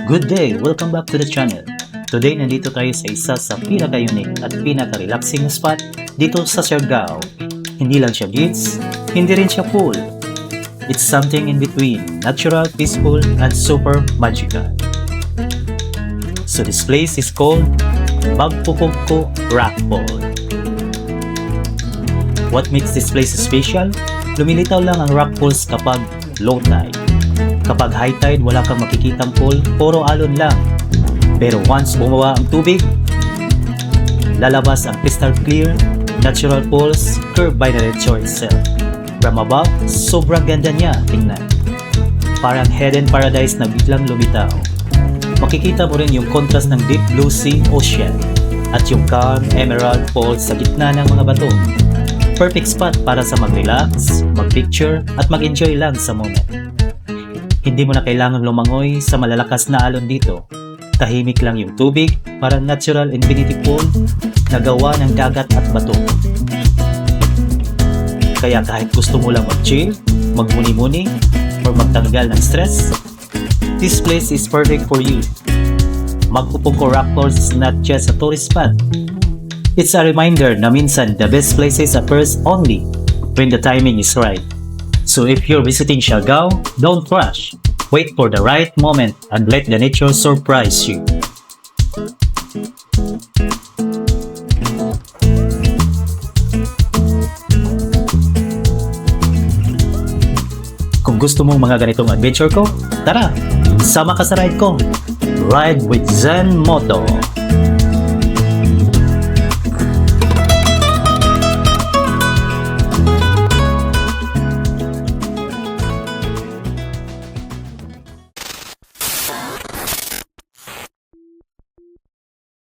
Good day! Welcome back to the channel. Today, nandito tayo sa isa sa pinaka-unique at pinaka-relaxing spot dito sa Siargao. Hindi lang siya beach, hindi rin siya pool. It's something in between, natural, peaceful, and super magical. So this place is called Magpupugko Rock Pool. What makes this place special? Lumilitaw lang ang rock pools kapag low tide. Kapag high tide, wala kang makikitang pool, puro alon lang. Pero once bumawa ang tubig, lalabas ang crystal clear, natural pools curved by the nature itself. From above, sobrang ganda niya tingnan. Parang hidden paradise na biglang lumitaw. Makikita mo rin yung contrast ng deep blue sea ocean at yung calm emerald pools sa gitna ng mga bato. Perfect spot para sa mag-relax, mag-picture at mag-enjoy lang sa moment. Hindi mo na kailangan lumangoy sa malalakas na alon dito. Tahimik lang yung tubig, parang natural infinity pool na gawa ng dagat at bato. Kaya kahit gusto mo lang mag-chill, magmuni-muni, or magtanggal ng stress, this place is perfect for you. Magpupugko Rock Pools is not just a tourist spot. It's a reminder na minsan the best places are first only when the timing is right. So if you're visiting Siargao, don't rush. Wait for the right moment and let the nature surprise you. Kung gusto mong mga ganitong adventure ko, tara, sama ka sa ride ko. Ride with Zen Moto.